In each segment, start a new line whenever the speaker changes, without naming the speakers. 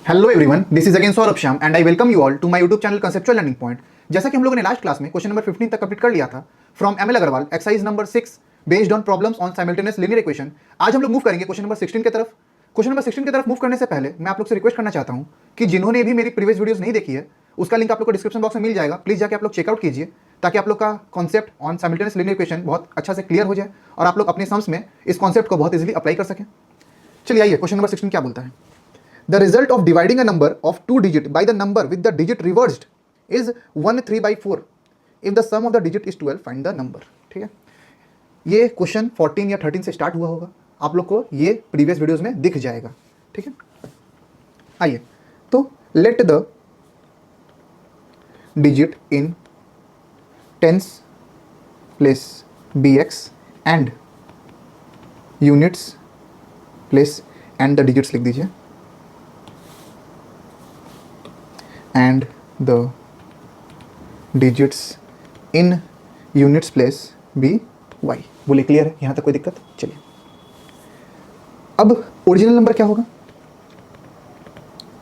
Hello everyone, this is again Saurabh Shyam and I welcome you all to my YouTube channel conceptual learning point. जैसा कि हम लोगों ने last class में question number 15 तक कंप्लीट कर लिया था from ML Agrawal exercise number 6 based on problems on simultaneous linear equation. आज हम लोग मूव करेंगे क्वेश्चन नंबर 16 की तरफ। क्वेश्चन नंबर 16 की तरफ मूव करने से पहले मैं आप लोग से रिक्वेस्ट करना चाहता हूं कि जिन्होंने भी मेरी प्रीवियस वीडियोस नहीं देखी है उसका लिंक आप लोग को डिस्क्रिप्शन बॉक्स में मिल जाएगा। प्लीज जाके आप लोग चेकआउट कीजिए ताकि आप लोग का concept on simultaneous linear equation बहुत अच्छा से क्लियर हो जाए और आप लोग अपने सम्स में इस कॉन्सेप्ट को बहुत इजीली अप्लाई कर सकें। चलिए आइए, क्वेश्चन नंबर 16 क्या बोलता है। The result of dividing a number of 2 digit by the number with the digit reversed is 1 3 by 4. If the sum of the digit is 12, find the number. ठीक है, ये क्वेश्चन 14 या 13 से स्टार्ट हुआ होगा, आप लोग को ये प्रीवियस वीडियोस में दिख जाएगा। ठीक है, आइए तो let the digit in tens place be x and units place and the digits लिख दीजिए and the digits in units place be y। बोले क्लियर है, यहाँ तक कोई दिक्कत? चलिए अब ओरिजिनल नंबर क्या होगा।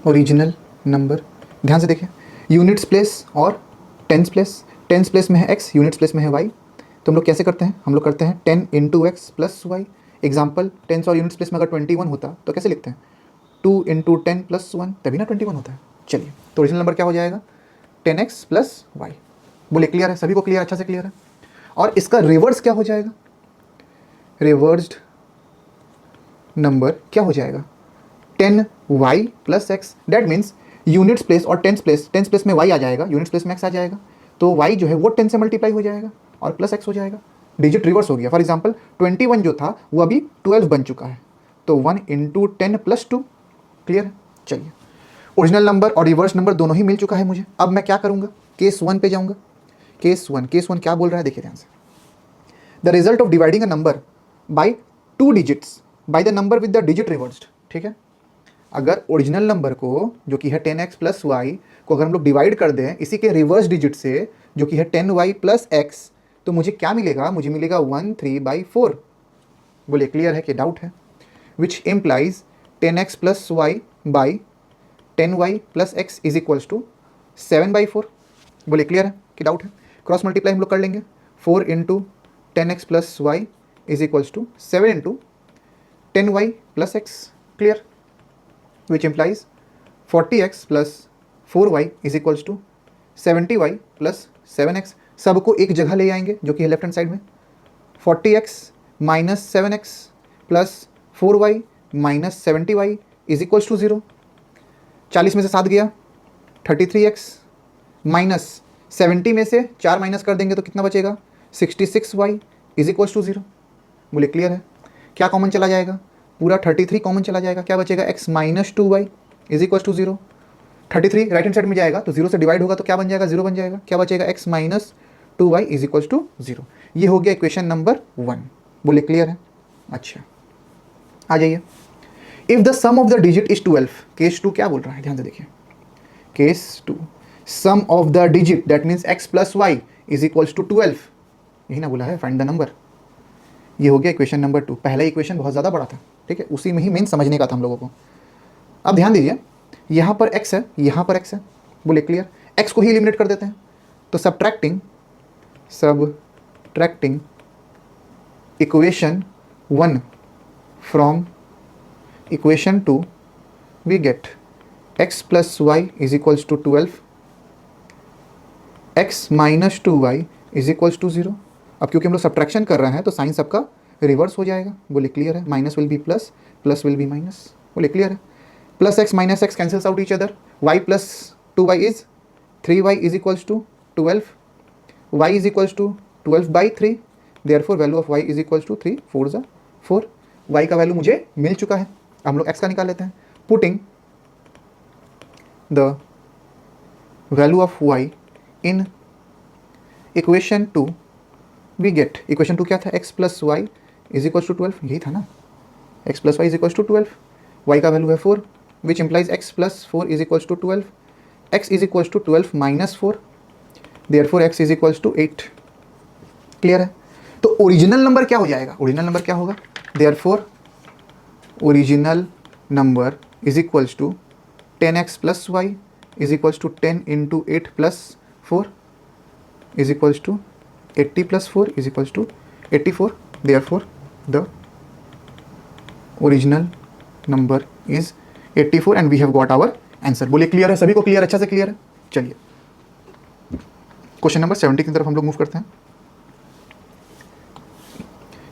ओरिजिनल नंबर ध्यान से देखिए, यूनिट्स प्लेस और टेंस प्लेस। टेंस प्लेस में है x, यूनिट्स प्लेस में है y। तो हम लोग कैसे करते हैं, हम लोग करते हैं 10 into x plus y. Example, tens और यूनिट्स प्लेस में अगर 21 होता तो कैसे लिखते हैं, 2 इंटू 10 प्लस 1, तभी ना 21 होता है। चलिए तो ओरिजिनल नंबर क्या हो जाएगा, 10x प्लस वाई। बोले क्लियर है, सभी को क्लियर, अच्छा से क्लियर है। और इसका रिवर्स क्या हो जाएगा, रिवर्स्ड नंबर क्या हो जाएगा, 10y plus x. That means units place और टेंस प्लेस में y आ जाएगा, यूनिट्स प्लेस में x आ जाएगा, तो y जो है वो 10 से मल्टीप्लाई हो जाएगा और प्लस x हो जाएगा। डिजिट रिवर्स हो गया। फॉर एग्जाम्पल 21 जो था वो अभी 12 बन चुका है, तो 1 इंटू 10 प्लस 2। क्लियर है। चलिए ओरिजिनल नंबर और रिवर्स नंबर दोनों ही मिल चुका है मुझे। अब मैं क्या करूंगा, केस 1 पे जाऊंगा। केस 1 क्या बोल रहा है, देखिए ध्यान से। The result of dividing a number by 2 digits by the number with the digit reversed. ठीक है, अगर ओरिजिनल नंबर को जो कि है 10x प्लस वाई को अगर हम लोग डिवाइड कर दें इसी के रिवर्स डिजिट से जो कि है 10y प्लस एक्स, तो मुझे क्या मिलेगा, मुझे मिलेगा 1 3 बाई 4। बोले क्लियर है कि डाउट है। Which implies 10x plus y by 10y plus x is equals to 7/4। बोले क्लियर है कि डाउट है। क्रॉस मल्टीप्लाई हम लोग कर लेंगे, 4 into 10x plus y is equals to 7 into 10y plus x. Clear. Which implies 40x plus 4y is equals to 70y plus 7x। सबको एक जगह ले आएंगे जो कि है लेफ्ट हैंड साइड में, 40x minus 7x plus 4y minus 70y is equals to 0। 40 में से 7 गया, 33x माइनस 70 में से 4 माइनस कर देंगे तो कितना बचेगा, 66y इज इक्वल्स टू 0। बोले क्लियर है। क्या कॉमन चला जाएगा, पूरा 33 कॉमन चला जाएगा, क्या बचेगा, x minus 2y is equals to 0। 33 right hand side में जाएगा तो 0 से डिवाइड होगा तो क्या बन जाएगा, 0 बन जाएगा। क्या बचेगा, x minus 2y is equals to 0। ये हो गया इक्वेशन नंबर 1। बोले क्लियर है। अच्छा आ जाइए, if the sum of the digit is 12। Case 2 क्या बोल रहा है, ध्यान से देखिए। Case 2, sum of the digit that means x plus y is equals to 12। यही ना बोला है, फाइंड द नंबर। ये हो गया इक्वेशन नंबर 2। पहला इक्वेशन बहुत ज़्यादा बड़ा था, ठीक है, उसी में ही मेन समझने का था हम लोगों को। अब ध्यान दीजिए, यहाँ पर x है, यहाँ पर x है। बोले क्लियर। x को ही एलिमिनेट कर देते हैं, तो subtracting equation 1 from equation 2 we get x plus y is equals to 12, x minus 2y is equals to 0। अब क्योंकि हम लोग सब्ट्रैक्शन कर रहे हैं तो साइन सबका रिवर्स हो जाएगा। बोले क्लियर है। Minus will be plus, plus will be minus. बोले क्लियर है। Plus x minus x cancels out each other, y plus 2y is 3y is equals to 12, y is equals to 12/3। Therefore value of y is equals to 3 4 ज़ा 4। y का value मुझे मिल चुका है, हम लोग x का निकाल लेते हैं। Putting the value of y in equation 2 we get, equation 2 क्या था, x plus y is equals to 12। यही था ना, x plus y is equals to 12। y का वैल्यू है 4, which implies x plus 4 is equals to 12। x is equals to 12 minus 4, therefore x is equals to 8। Clear है। तो original number क्या हो जाएगा, ओरिजिनल नंबर क्या होगा, therefore original number is equals to 10x plus y is equals to 10 into 8 plus 4 is equals to 80 plus 4 is equals to 84. Therefore the original number is 84 and we have got our answer. बोलिए clear है सभी को? Clear, अच्छा से clear है. चलिए question number 70 की तरफ हम लोग मूव करते हैं.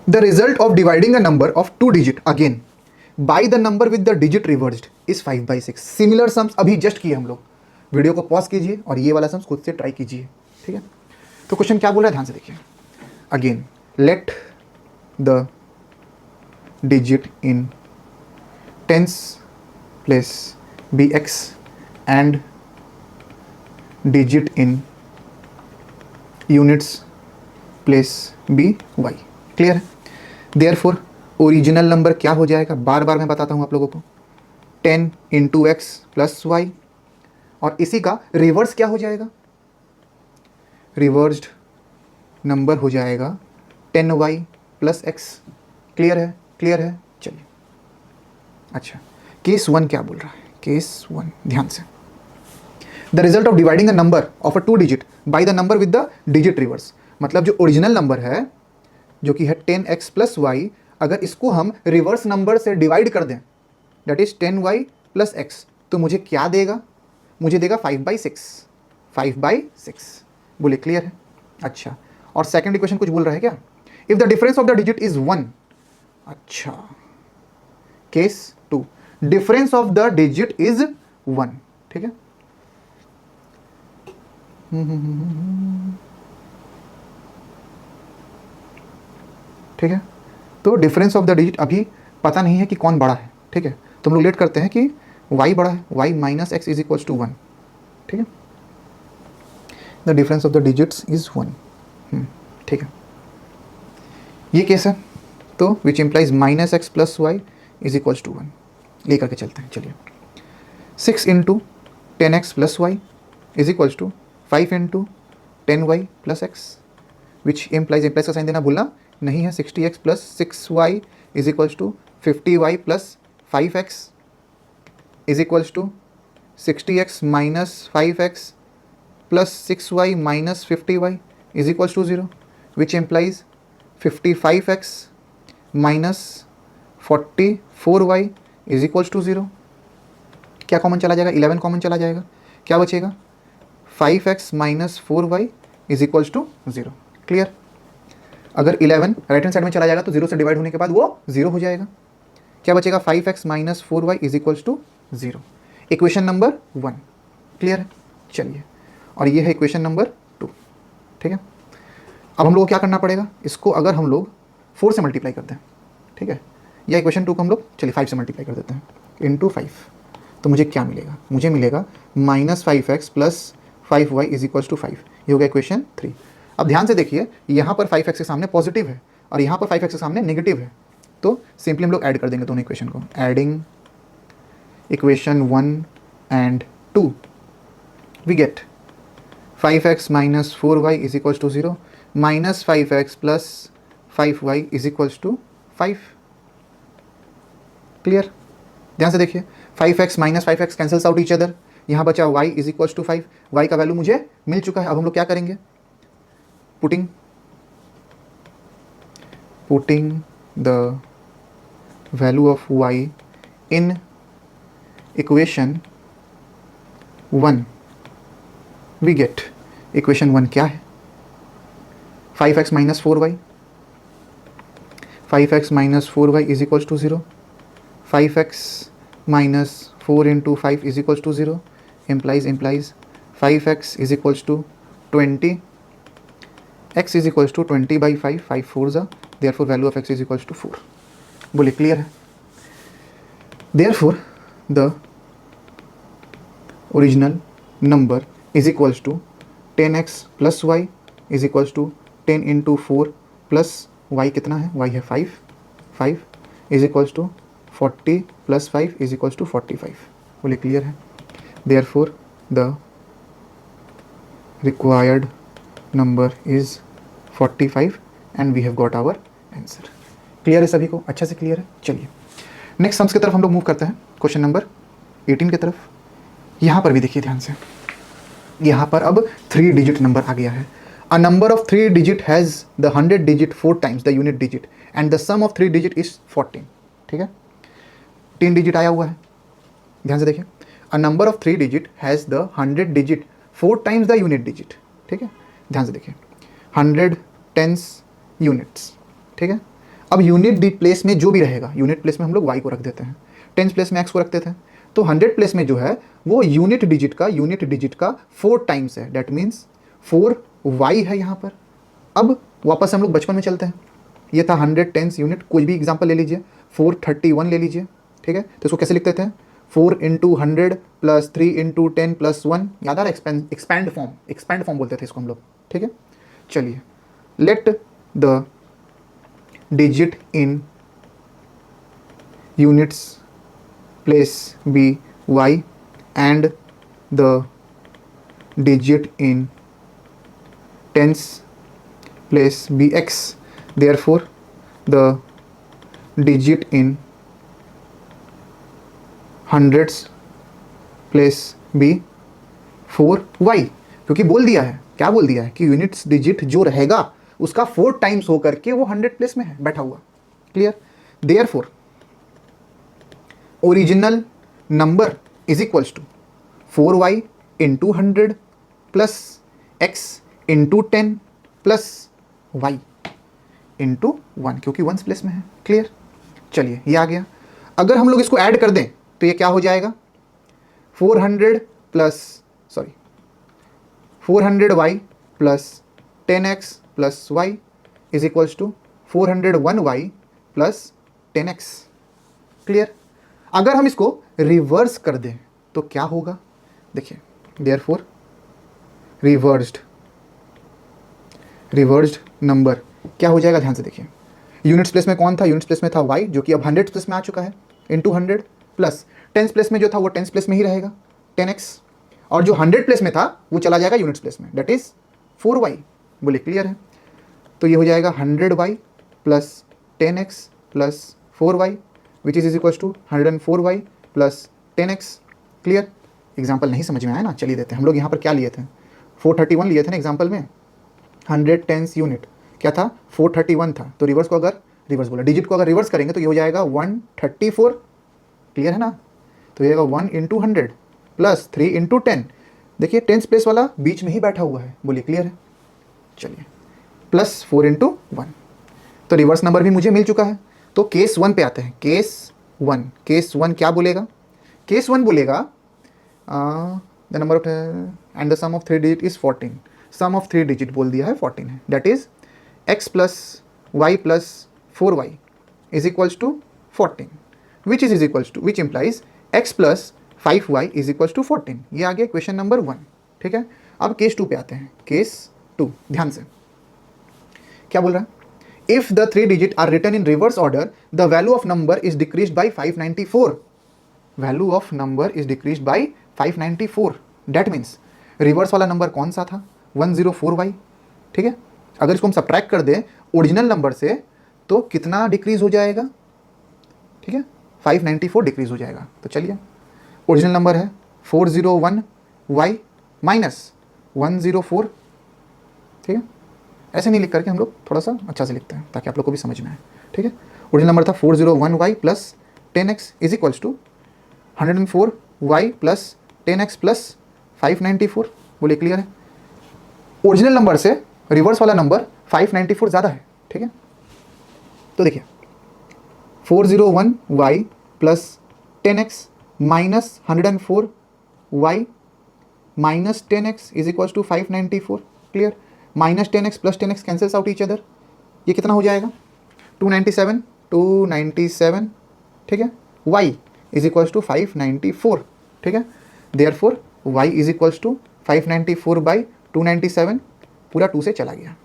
The result of dividing a number of 2 digit again by the number with the digit reversed is 5/6. Similar sums अभी जस्ट किए हम लोग. वीडियो को पॉज कीजिए और ये वाला सम्स खुद से ट्राई कीजिए. ठीक है, तो क्वेश्चन क्या बोल रहा है ध्यान से देखिए. Again let the digit in tens place be x and digit in units place be y. Clear है? देयरफॉर ओरिजिनल नंबर क्या हो जाएगा, बार बार मैं बताता हूं आप लोगों को, 10 इंटू एक्स प्लस वाई, और इसी का रिवर्स क्या हो जाएगा, रिवर्स्ड नंबर हो जाएगा 10y प्लस एक्स. क्लियर है? क्लियर है. चलिए अच्छा, केस 1 क्या बोल रहा है. केस 1 ध्यान से. The result of dividing a number of a 2 digit by the number with the digit reverse. मतलब जो ओरिजिनल नंबर है जो कि है 10x प्लस वाई, अगर इसको हम रिवर्स नंबर से डिवाइड कर दें that is 10y plus x, तो मुझे क्या देगा, मुझे देगा 5/6. 5/6. बोले क्लियर है. अच्छा, और सेकंड इक्वेशन कुछ बोल रहा है क्या, if the difference of the digit is 1. अच्छा, case 2 difference of the digit is 1. ठीक है, ठीक है. तो डिफरेंस ऑफ द डिजिट अभी पता नहीं है कि कौन बड़ा है. ठीक है, तो हम लोग लेट करते हैं कि y बड़ा है, y minus x is equals to 1. ठीक है, the difference of the digits is 1. ठीक है, ये केस है. तो which implies minus x plus y is equals to 1. ले करके चलते हैं. चलिए 6 into 10x plus y is equals to 5 into 10y plus x, which implies का साइन देना भूलना नहीं है. 60x plus 6y is equals to 50y plus 5x is equals to 60x minus 5x plus 6y minus 50y is equals to 0, which implies 55x minus 44y is equals to 0. क्या common चला जाएगा, 11 common चला जाएगा. क्या बचेगा, 5x minus 4y is equals to 0. Clear. अगर 11 right hand side में चला जाएगा तो 0 से डिवाइड होने के बाद वो 0 हो जाएगा. क्या बचेगा, 5x minus 4y is equals to 0. Equation number 1. Clear है. चलिए, और ये है इक्वेशन नंबर 2. ठीक है, अब हम लोग को क्या करना पड़ेगा, इसको अगर हम लोग 4 से मल्टीप्लाई करते हैं, ठीक है, या इक्वेशन 2 को हम लोग चलिए 5 से मल्टीप्लाई कर देते हैं इंटू 5, तो मुझे क्या मिलेगा, मुझे मिलेगा minus 5x plus 5y is equals to 5. ये हो गया इक्वेशन 3. अब ध्यान से देखिए, यहाँ पर 5x के सामने पॉजिटिव है और यहाँ पर 5x के सामने नेगेटिव है, तो सिंपली हम लोग ऐड कर देंगे दोनों इक्वेशन को. Adding equation 1 and 2 we get 5x minus 4y is equals to 0 minus 5x plus 5y is equals to 5. Clear. ध्यान से देखिए, 5x minus 5x cancels out each other. यहाँ बचा y is equals to 5. y का value मुझे मिल चुका है. अब हम लोग क्या करेंगे, putting the value of y in equation 1 we get equation 1 क्या है, 5x minus 4y. 5x minus 4y is equals to 0. 5x minus 4 into 5 is equals to 0 implies 5x is equals to 20. x is equals to 20/5. 5 4 जा, therefore value of x is equals to 4. बोले clear है. Therefore the original number is equals to 10x plus y is equals to 10 into 4 plus y कितना है, y है 5 is equals to 40 plus 5 is equals to 45. बोले clear है. Therefore the required number is 45 and we have got our answer. Clear है सभी को, अच्छा से क्लियर है. चलिए नेक्स्ट सम्स की तरफ हम लोग मूव करते हैं, क्वेश्चन नंबर 18 की तरफ. यहाँ पर भी देखिए ध्यान से, यहाँ पर अब 3 डिजिट नंबर आ गया है। A number of 3 digit has the 100 digit 4 times the unit digit and the sum of 3 digit is 14। ठीक है, 3 डिजिट आया हुआ है, ध्यान से देखिए। अ number of 3 digit has the 100 digit 4 times the unit digit. ठीक है, ध्यान से देखिए, 100 टेंस यूनिट्स। ठीक है, अब यूनिट प्लेस में जो भी रहेगा, यूनिट प्लेस में हम लोग y को रख देते हैं, टेंस प्लेस में x को रख देते हैं, तो 100 प्लेस में जो है वो यूनिट डिजिट का 4 टाइम्स है, डेट मीन्स 4y है यहाँ पर। अब वापस हम लोग बचपन में चलते हैं, ये था 100 टेंस यूनिट, कोई भी एग्जाम्पल ले लीजिए, 431 ले लीजिए। ठीक है, तो इसको कैसे लिखते थे, 4 इंटू 100 प्लस 3 इंटू 10 प्लस 1, याद आ रहा है, एक्सपैंड फॉर्म बोलते थे इसको हम लोग। ठीक है, चलिए, let the digit in units place be y and the digit in tens place be x, therefore the digit in hundreds place be 4y। क्योंकि बोल दिया है, क्या बोल दिया है कि यूनिट्स डिजिट जो रहेगा उसका 4 टाइम्स होकर के वो 100 प्लेस में है बैठा हुआ। Clear, therefore original number is equals to 4y into 100 plus x into 10 plus y into 1, क्योंकि 1 प्लेस में है। क्लियर, चलिए ये आ गया। अगर हम लोग इसको ऐड कर दें तो ये क्या हो जाएगा, 400y plus 10x plus y is equals to 401y plus 10x। Clear, अगर हम इसको रिवर्स कर दें तो क्या होगा, देखिए, देयरफॉर रिवर्स्ड नंबर क्या हो जाएगा, ध्यान से देखिए। यूनिट्स प्लेस में कौन था, यूनिट्स प्लेस में था y, जो कि अब 100 प्लेस में आ चुका है, इंटू 100 प्लस टेंस प्लेस में जो था वो टेंस प्लेस में ही रहेगा 10x, और जो 100 प्लेस में था वो चला जाएगा यूनिट्स प्लेस में, डेट इज 4y। बोले क्लियर है, तो ये हो जाएगा 100y plus 10x plus 4y which is equals to 104y plus 10x। Clear, example नहीं समझ में आया ना, चलिए देते हैं। हम लोग यहाँ पर क्या लिए थे, 431 लिए थे ना एग्जाम्पल में, 100 टेंस यूनिट क्या था, 431 था, तो रिवर्स को अगर रिवर्स बोला, डिजिट को अगर रिवर्स करेंगे तो ये हो जाएगा 134। क्लियर है ना, तो ये 1 इंटू 100 प्लस 3 इंटू 10, देखिए टेंस प्लेस वाला बीच में ही बैठा हुआ है। बोलिए क्लियर है, चलिए, प्लस 4 इंटू 1, तो रिवर्स नंबर भी मुझे मिल चुका है। तो केस 1 पे आते हैं, केस 1 क्या बोलेगा, केस 1 बोलेगा the number of and the sum of 3 digit is 14, sum of 3 digit बोल दिया है 14 है, that is x plus y plus 4y is equals to 14, which implies x plus 5y is equals to 14। ये आ गया question number 1। ठीक है, अब case 2 पे आते हैं, केस 2, ध्यान से क्या बोल रहा है, if the 3 digit are written in reverse order, the value of number is decreased by 594. Value of number is decreased by 594. That means reverse वाला नंबर कौन सा था, 104y। ठीक है, अगर इसको हम सब्ट्रैक्ट कर दें ओरिजिनल नंबर से तो कितना डिक्रीज हो जाएगा, ठीक है, 594 डिक्रीज हो जाएगा। तो चलिए, ओरिजिनल नंबर है 401y माइनस 104। ठीक है, ऐसे नहीं लिख करके हम लोग थोड़ा सा अच्छा से लिखते हैं ताकि आप लोग को भी समझ में आए। ठीक है, ओरिजिनल नंबर था 401y plus 10x is equals to 104y plus 10x plus 594। बोलिए क्लियर है, ओरिजिनल नंबर से रिवर्स वाला नंबर 594 ज़्यादा है। ठीक है, तो देखिए 401y plus 10x minus 104y minus 10x is equals to 594। Clear, minus 10x plus 10x cancels out each other, ये कितना हो जाएगा 297। ठीक है, y इज इक्वल्स टू 594। ठीक है, therefore y is equals to 594 by 297, पूरा 2 से चला गया,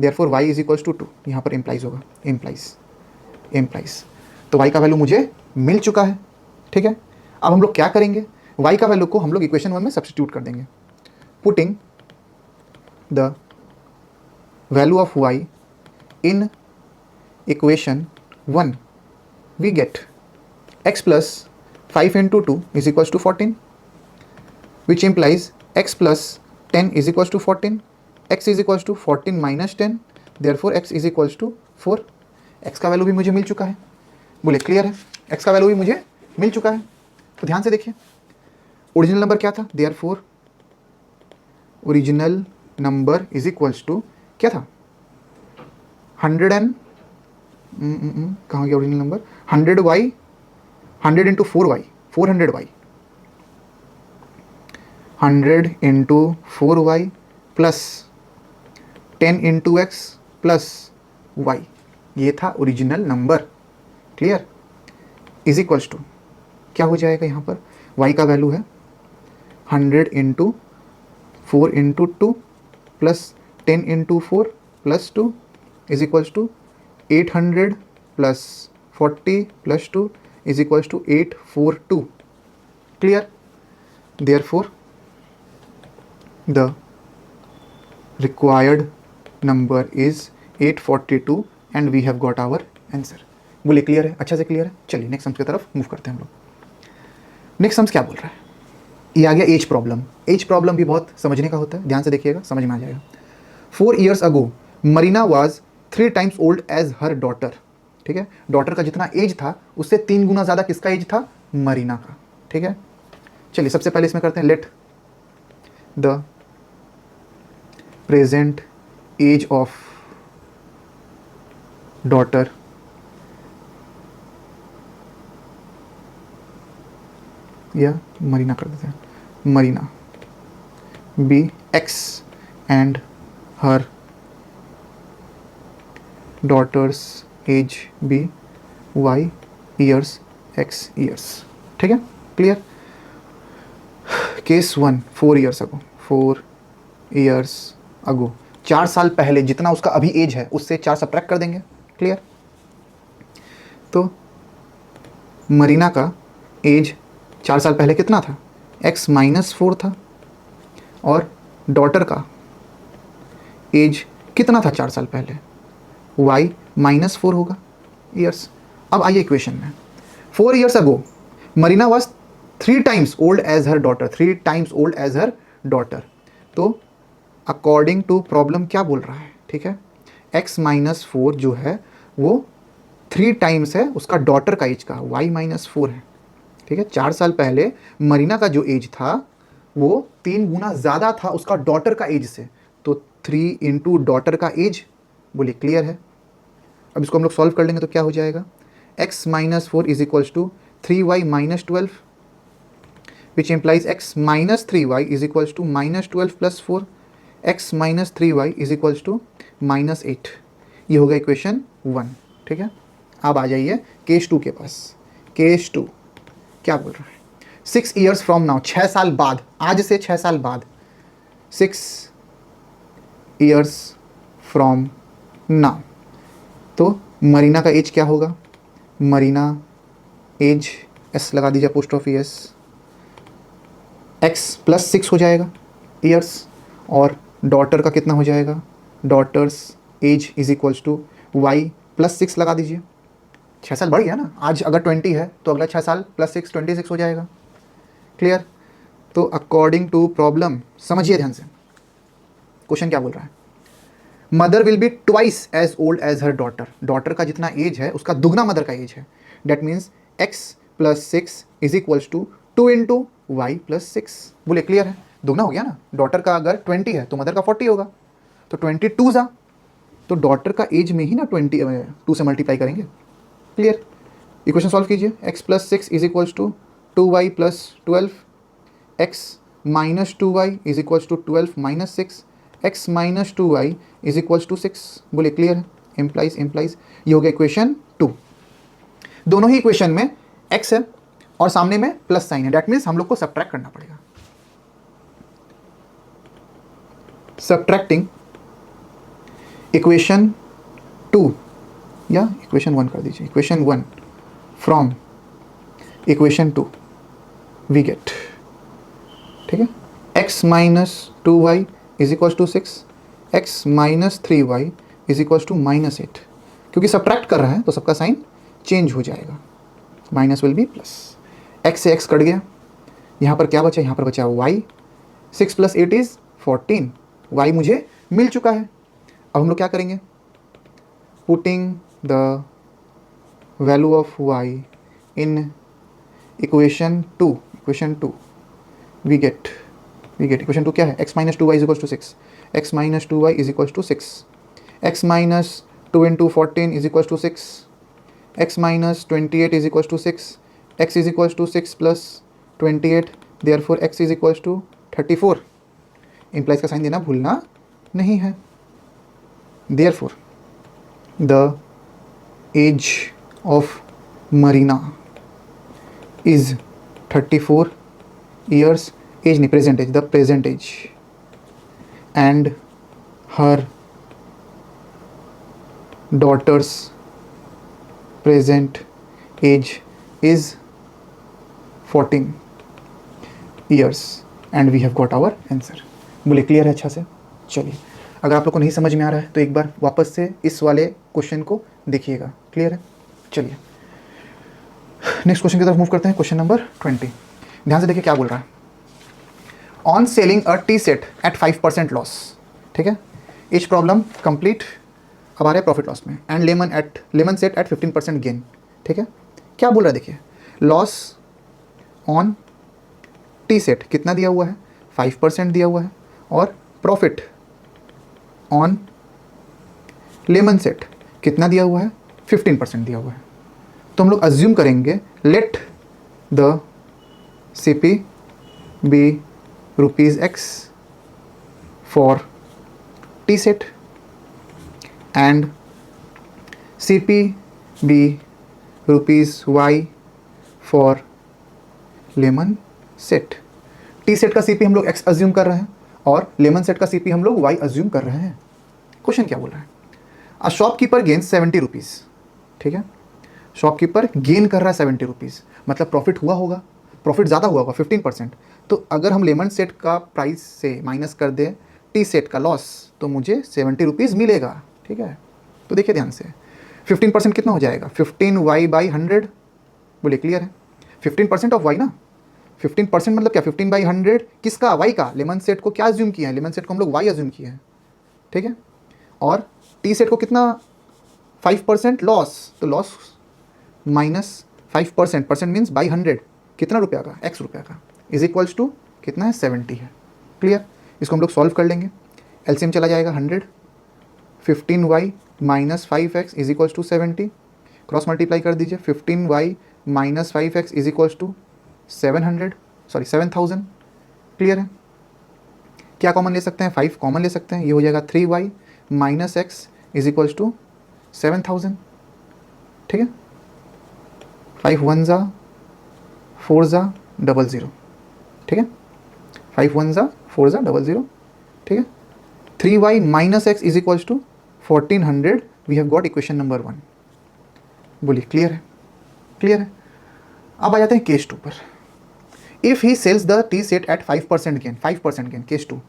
therefore y is equals to 2, यहाँ पर इम्प्लाइज होगा, इम्प्लाइज। तो y का वैल्यू मुझे मिल चुका है। ठीक है, अब हम लोग क्या करेंगे, y का वैल्यू को हम लोग इक्वेशन 1 में सब्स्टिट्यूट कर देंगे, putting the value of y in equation 1 we get x plus 5 into 2 is equals to 14, which implies x plus 10 is equals to 14, x is equals to 14 minus 10, therefore x is equals to 4। x का value भी मुझे मिल चुका है, बोले clear है, x का value भी मुझे मिल चुका है। तो ध्यान से देखिए, ओरिजिनल नंबर क्या था, therefore original number is equals to क्या था, 100 एंड कहाँ गया original number, 100y, 100 into 4y, 400y, 100 into 4y plus 10 into x plus y, ये था original number, clear, is equals to क्या हो जाएगा यहाँ पर, y का वैल्यू है 100 into 4 into 2 plus 10 into 4 plus 2 is equals to 800 plus 40 plus 2 is equals to 842, clear, therefore the required number is 842 and we have got our answer. बोलिए clear है, अच्छा से क्लियर है। चलिए नेक्स्ट सम्स की तरफ मूव करते हैं हम लोग। नेक्स्ट सम्स क्या बोल रहा है, ये आ गया एज प्रॉब्लम। एज प्रॉब्लम भी बहुत समझने का होता है, ध्यान से देखिएगा, समझ में आ जाएगा। 4 years ago Marina was 3 times old as her daughter, ठीक है, डॉटर का जितना एज था उससे 3 गुना ज़्यादा किसका एज था, मरीना का, ठीक है। चलिए सबसे पहले इसमें करते हैं, let the present age of daughter या मरीना कर देते हैं, Marina be x and her daughter's age be y years x years, ठीक है, clear. Case 1 4 years ago, 4 years ago, 4 साल पहले जितना उसका अभी एज है उससे 4 सब्ट्रैक्ट कर देंगे, क्लियर। तो मरीना का एज 4 साल पहले कितना था, x -4 था, और डॉटर का एज कितना था 4 साल पहले, y -4 होगा ईयर्स। अब आइए इक्वेशन में, 4 years ago Marina was 3 times old as her daughter, 3 times old as her daughter. तो अकॉर्डिंग टू प्रॉब्लम क्या बोल रहा है, ठीक है, x -4 जो है वो 3 times है उसका डॉटर का एज का, y -4 है, ठीक है। 4 साल पहले मरीना का जो एज था वो 3 गुना ज़्यादा था उसका डॉटर का एज से, तो 3 इंटू डॉटर का एज, बोलिए क्लियर है। अब इसको हम लोग सॉल्व कर लेंगे तो क्या हो जाएगा, x -4 is equals to 3y -12 which implies x -3y is equals to -12 plus 4, x -3y is equals to -8। ये होगा इक्वेशन 1, ठीक है। अब आ जाइए केस 2 के पास। केस 2 क्या बोल रहा है, 6 years फ्रॉम नाउ, 6 साल बाद, आज से 6 साल बाद, 6 years फ्रॉम नाउ, तो मरीना का एज क्या होगा, मरीना एज एस लगा दीजिए पोस्ट ऑफ एस, x + 6 हो जाएगा ईयर्स, और डॉटर का कितना हो जाएगा, daughter's age is equals to y + 6 लगा दीजिए, 6 साल बढ़ गया ना, आज अगर 20 है तो अगला 6 साल + 6 26 हो जाएगा, क्लियर। तो अकॉर्डिंग टू प्रॉब्लम, समझिए ध्यान से, क्वेश्चन क्या बोल रहा है, mother will be twice as old as her daughter, daughter का जितना एज है उसका दुगना मदर का एज है, that means x + 6 is equals to 2 into y + 6, बोले क्लियर है, दुगना हो गया ना, डॉटर का अगर 20 है तो मदर का 40 होगा, तो 22 जा, तो डॉटर का एज में ही ना 2 से मल्टीप्लाई करेंगे, क्लियर। इक्वेशन सॉल्व कीजिए, x + 6 is equals to 2y + 12, x -2y is equals to 12 - 6, x -2y is equals to 6, बोले क्लियर है, इम्प्लाइज ये हो गया इक्वेशन 2। दोनों ही इक्वेशन में x है और सामने में प्लस साइन है, डेट मीन्स हम लोग को सब्ट्रैक्ट करना पड़ेगा। सब्ट्रैक्टिंग इक्वेशन 2 या इक्वेशन 1 कर दीजिए, equation 1 from equation 2 we get, ठीक है, x -2y is equals to 6, x -3y is equals to -8, क्योंकि सब्ट्रैक्ट कर रहा है तो सबका साइन चेंज हो जाएगा, minus will be plus, x से x कट गया, यहाँ पर क्या बचा, यहाँ पर बचा y, 6 + 8 = 14, y मुझे मिल चुका है। अब हम लोग क्या करेंगे, putting the value of y in equation 2 we get equation 2 क्या है, x - 2y = 6, x - 2y = 6, x - 2 × 14 = 6, x - 28 = 6, x = 6 + 28, therefore x = 34। Implies का साइन देना भूलना नहीं है। therefore the age of Marina is 34 years, age नहीं present age, the present age, and her daughter's present age is 14 years, and we have got our answer. बोले clear है अच्छा से? चलिए, अगर आप लोग को नहीं समझ में आ रहा है तो एक बार वापस से इस वाले क्वेश्चन को देखिएगा। क्लियर है? चलिए नेक्स्ट क्वेश्चन की तरफ मूव करते हैं। क्वेश्चन नंबर 20, ध्यान से देखिए क्या बोल रहा है। On selling a tea set at 5% loss, ठीक है, इच प्रॉब्लम कंप्लीट। अब आ रहे हैं प्रॉफिट लॉस में, and lemon set at 15% gain, ठीक है। क्या बोल रहा है देखिए, लॉस ऑन टी सेट कितना दिया हुआ है, 5% दिया हुआ है, और प्रॉफिट ऑन लेमन सेट कितना दिया हुआ है, 15% दिया हुआ है। तो हम लोग अज्यूम करेंगे लेट द CP बी ₹X for T set and CP be ₹Y for lemon set. Tea set का CP हम लोग X अज्यूम कर रहे हैं और लेमन सेट का CP हम लोग Y अज्यूम कर रहे हैं। क्वेश्चन क्या बोल रहा है, अ शॉपकीपर गेन ₹70, ठीक है, शॉपकीपर गेन कर रहा है ₹70, मतलब प्रॉफिट हुआ होगा, प्रॉफिट ज़्यादा हुआ होगा 15%। तो अगर हम लेमन सेट का प्राइस से माइनस कर दें टी सेट का लॉस, तो मुझे ₹70 मिलेगा, ठीक है। तो देखिए ध्यान से, 15% कितना हो जाएगा, 15y/100। बोलिए क्लियर है? 15% ऑफ y ना, 15% मतलब क्या, 15/100 किसका, y का। लेमन सेट को क्या अज्यूम किया है, लेमन सेट को हम लोग y अज्यूम किया है, ठीक है। और टी सेट को कितना, 5% लॉस, तो loss minus 5%, percent means by 100, कितना रुपया का, x रुपया का, इज इक्वल्स टू कितना है, 70 है। क्लियर? इसको हम लोग सॉल्व कर लेंगे, एलसीएम चला जाएगा 100, 15y - 5x is equals to 70, cross multiply कर दीजिए, 15y - 5x is equals to 7000। Clear है? क्या कॉमन ले सकते हैं, 5 कॉमन ले सकते हैं, ये हो जाएगा 3y - x is equals to 7000, ठीक है। 5 1 ज़ा 4 ज़ा 00, ठीक है, 5 1 ज़ा 4 ज़ा 00, ठीक है। 3y - x is equals to 1400, we have got equation number 1। बोलिए क्लियर है? क्लियर है? अब आ जाते हैं केस 2 पर। If he sells the tea set at 5% gain, 5% gain, case 2,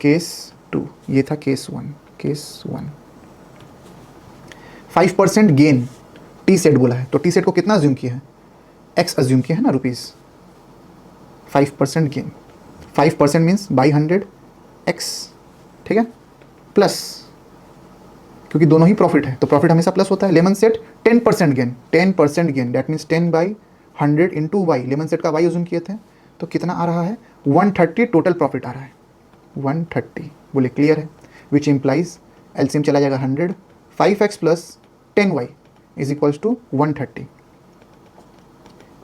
case 2, ये था case 1, case 1, 5% gain tea set बोला है, तो टी सेट को कितना अज्यूम किया है, x अज्यूम किया है ना, rupees. 5% gain, 5% means by 100 x, ठीक है, प्लस, क्योंकि दोनों ही प्रॉफिट है तो प्रॉफिट हमेशा प्लस होता है। Lemon set 10% gain, 10% gain, that means 10/100 into y, lemon set का वाई अज्यूम किए थे, तो कितना आ रहा है, 130 टोटल प्रॉफिट आ रहा है, 130। बोले क्लियर है? विच इम्प्लाइज एलसीएम चला जाएगा 100, 5x plus 10y is equals to 130,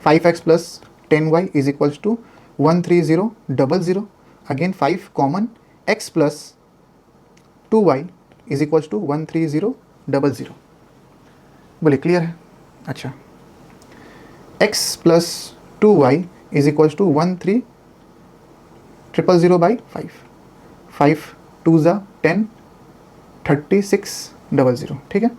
5x plus 10y is equals to 13000, again 5 common, x plus 2y is equals to 13000। बोले क्लियर है? अच्छा, x plus 2y is equals to 13000/5, 5 2 ज़ा 10, 3600, ठीक है,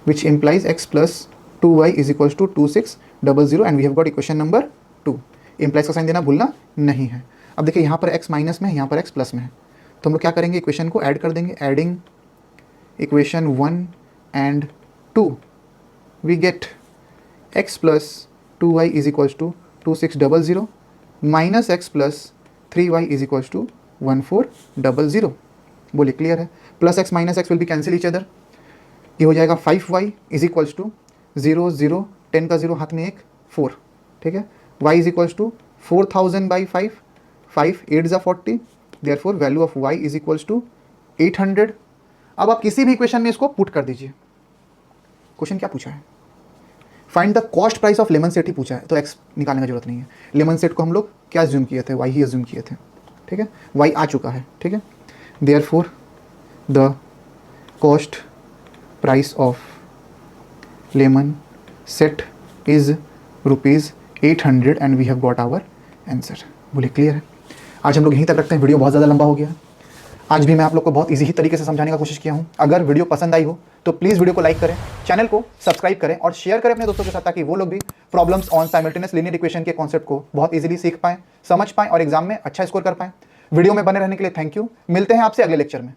which implies x plus 2y is equals to 2600, and we have got equation number 2। Implies का sign देना भूलना नहीं है। अब देखिए यहाँ पर x माइनस में है, यहाँ पर x प्लस में है, तो हम लोग क्या करेंगे, इक्वेशन को ऐड कर देंगे, adding equation 1 and 2 we get x plus 2y is equals to 2600 minus x plus 3y is equals to 1400। बोलिए क्लियर है? Plus x minus x will be cancel each other, ये हो जाएगा 5y इज इक्वल्स टू 0 0 10 का 0 हाथ में एक 4, ठीक है। y is equals to 4000 by 5, 5 8 ज़ा 40, therefore value of y is equals to 800। अब आप किसी भी इक्वेशन में इसको पुट कर दीजिए। क्वेश्चन क्या पूछा है? Find the cost price of lemon set ही पूछा है, तो x निकालने की जरूरत नहीं है। लेमन सेट को हम लोग क्या अज्यूम किए थे? y ही अज्यूम किए थे, ठीक है। y आ चुका है, ठीक है। Therefore the cost price of lemon set is ₹800 and we have got our answer. बोलिए क्लियर है? आज हम लोग यहीं तक रखते हैं, वीडियो बहुत ज़्यादा लंबा हो गया है। आज भी मैं आप लोग को बहुत इजी ही तरीके से समझाने का कोशिश किया हूँ। अगर वीडियो पसंद आई हो तो प्लीज़ वीडियो को लाइक करें, चैनल को सब्सक्राइब करें और शेयर करें अपने दोस्तों के साथ, ताकि वो लोग भी problems on simultaneous linear equation के कॉन्सेप्ट को बहुत इजीली सीख पाएं, समझ पाएं और एग्जाम में अच्छा स्कोर कर पाएं। वीडियो में बने रहने के लिए थैंक यू। मिलते हैं आपसे अगले लेक्चर में।